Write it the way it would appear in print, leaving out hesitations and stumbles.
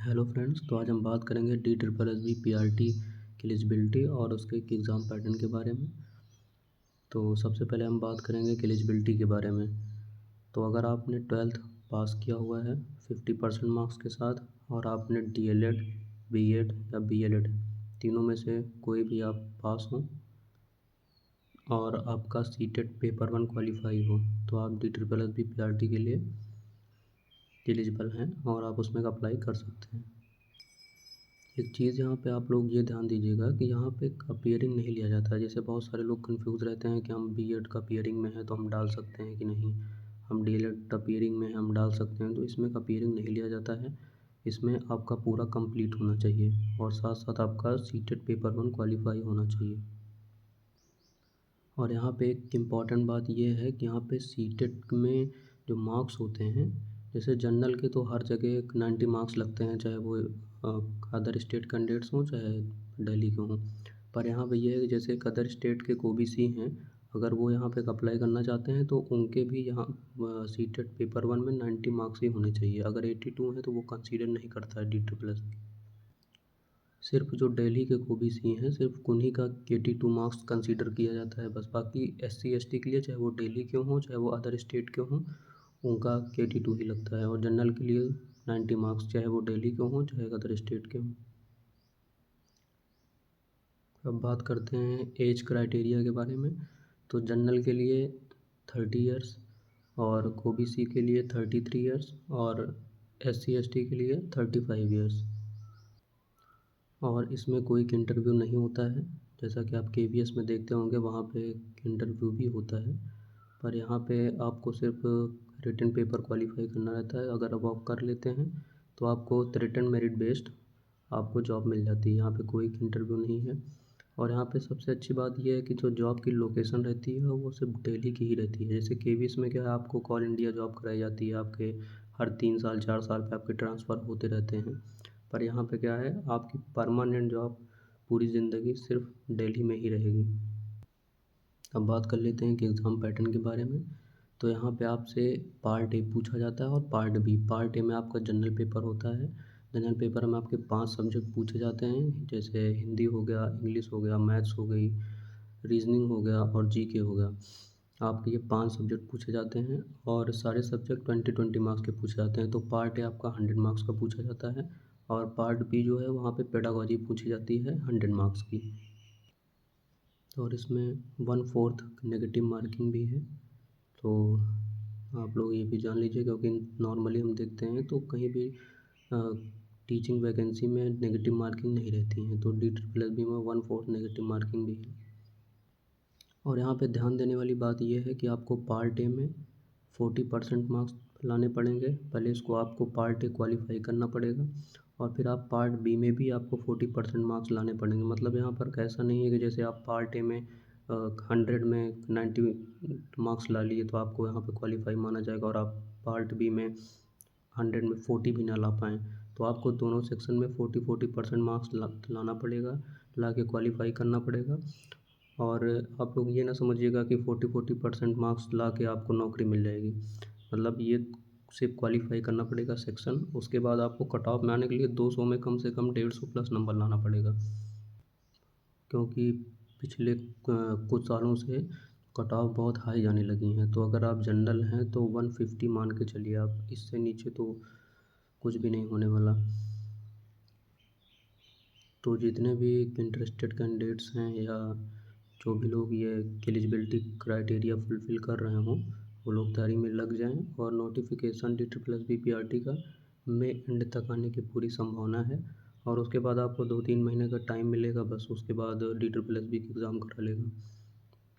Hello friends, तो आज हम बात करेंगे D triple S B P R T की एलिजिबिलिटी और उसके एग्ज़ाम पैटर्न के बारे में। तो सबसे पहले हम बात करेंगे कि एलिजिबिलिटी के बारे में। तो अगर आपने 12th पास किया हुआ है 50% मार्क्स के साथ और आपने D L Ed, B Ed या बी एल एड तीनों में से कोई भी आप पास हो और आपका सी टेट पेपर 1 क्वालिफाई हो, तो आप D triple S B P R T के लिए एलिजिबल हैं और आप उसमें अप्लाई कर सकते हैं। एक चीज़ यहाँ पे आप लोग ये ध्यान दीजिएगा कि यहाँ पे अपीयरिंग नहीं लिया जाता है। जैसे बहुत सारे लोग कंफ्यूज रहते हैं कि हम बीएड का अपीयरिंग में है तो हम डाल सकते हैं कि नहीं, हम डीएलएड अपीयरिंग में हम डाल सकते हैं, तो इसमें अपीयरिंग नहीं लिया जाता है। इसमें आपका पूरा कंप्लीट होना चाहिए और साथ साथ आपका सीटेट पेपर 1 क्वालिफाई होना चाहिए। और यहाँ पे एक इम्पॉर्टेंट बात ये है कि यहाँ पे सीटेट में जो मार्क्स होते हैं, जैसे जनरल के तो हर जगह 90 मार्क्स लगते हैं, चाहे वो अदर स्टेट कैंडिडेट्स हों चाहे दिल्ली के हों। पर यहाँ पे ये है कि जैसे एक अदर स्टेट के ओबीसी हैं, अगर वो यहाँ पे अप्लाई करना चाहते हैं तो उनके भी यहाँ सीटेट पेपर 1 में 90 मार्क्स ही होने चाहिए। अगर 82 हैं तो वो कंसीडर नहीं करता है डी ट्रिपल एस। सिर्फ जो दिल्ली के ओबीसी हैं सिर्फ उन्हीं का 82 मार्क्स कंसीडर किया जाता है बस। बाकी एससी एसटी के लिए, चाहे वो दिल्ली के हों चाहे वो अदर स्टेट के हों, उनका 82 ही लगता है। और जनरल के लिए 90 मार्क्स, चाहे वो दिल्ली के हों चाहे अदर स्टेट के हों। अब बात करते हैं एज क्राइटेरिया के बारे में। तो जनरल के लिए 30 इयर्स और ओबीसी के लिए 33 इयर्स और एससी एसटी के लिए 35 इयर्स। और इसमें कोई इंटरव्यू नहीं होता है, जैसा कि आप केवीएस में देखते होंगे वहाँ पे इंटरव्यू भी होता है। पर यहाँ पे आपको सिर्फ रिटन पेपर क्वालिफाई करना रहता है। अगर अब आप कर लेते हैं तो आपको रिटन मेरिट बेस्ड आपको जॉब मिल जाती है, यहाँ पे कोई इंटरव्यू नहीं है। और यहाँ पे सबसे अच्छी बात यह है कि जो जॉब की लोकेशन रहती है वो सिर्फ दिल्ली की ही रहती है। जैसे केवीएस में क्या है, आपको कॉल इंडिया जॉब कराई जाती है, आपके हर 3 साल 4 साल पे आपके ट्रांसफ़र होते रहते हैं। पर यहाँ पे क्या है, आपकी परमानेंट जॉब पूरी ज़िंदगी सिर्फ दिल्ली में ही रहेगी। अब बात कर लेते हैं कि एग्ज़ाम पैटर्न के बारे में। तो यहाँ पे आपसे पार्ट ए पूछा जाता है और पार्ट बी। पार्ट ए में आपका जनरल पेपर होता है। जनरल पेपर में आपके 5 सब्जेक्ट पूछे जाते हैं, जैसे हिंदी हो गया, इंग्लिश हो गया, मैथ्स हो गई, रीजनिंग हो गया और जीके हो गया। आपके ये 5 सब्जेक्ट पूछे जाते हैं और सारे सब्जेक्ट 20-20 मार्क्स के पूछे जाते हैं। तो पार्ट ए आपका 100 मार्क्स का पूछा जाता है और पार्ट बी जो है वहाँ पे पेडागॉजी पूछी जाती है 100 मार्क्स की। और इसमें 1/4 नेगेटिव मार्किंग भी है। तो आप लोग ये भी जान लीजिए, क्योंकि नॉर्मली हम देखते हैं तो कहीं भी टीचिंग वैकेंसी में नेगेटिव मार्किंग नहीं रहती हैं, तो डी ट्रिपल एस बी में 1/4 नेगेटिव मार्किंग भी है। और यहाँ पे ध्यान देने वाली बात यह है कि आपको पार्ट ए में 40% मार्क्स लाने पड़ेंगे। पहले इसको आपको पार्ट ए क्वालिफाई करना पड़ेगा और फिर आप पार्ट बी में भी आपको 40% मार्क्स लाने पड़ेंगे। मतलब यहाँ पर ऐसा नहीं है कि जैसे आप पार्ट ए में 100 में 90 मार्क्स ला लिए तो आपको यहाँ पे क्वालिफाई माना जाएगा और आप पार्ट बी में 100 में 40 भी ना ला पाएँ। तो आपको दोनों सेक्शन में 40% मार्क्स लाना पड़ेगा, ला के क्वालिफाई करना पड़ेगा। और आप लोग ये ना समझिएगा कि 40% मार्क्स ला के आपको नौकरी मिल जाएगी। मतलब ये सिर्फ क्वालिफाई करना पड़ेगा सेक्शन, उसके बाद आपको कट ऑफ में आने के लिए 200 में कम से कम 150 प्लस नंबर लाना पड़ेगा। क्योंकि पिछले कुछ सालों से कट ऑफ बहुत हाई जाने लगी हैं। तो अगर आप जनरल हैं तो 150 मान के चलिए आप, इससे नीचे तो कुछ भी नहीं होने वाला। तो जितने भी इंटरेस्टेड कैंडिडेट्स हैं या जो भी लोग ये एलिजिबिलिटी क्राइटेरिया फुलफ़िल कर रहे हों, वो लोग तैयारी में लग जाएँ। और notification D triple S B P R T का मई एंड तक आने की पूरी संभावना है। और उसके बाद आपको 2-3 महीने का टाइम मिलेगा, बस उसके बाद डी ट्रिपल एस बी का एग्ज़ाम करा लेगा।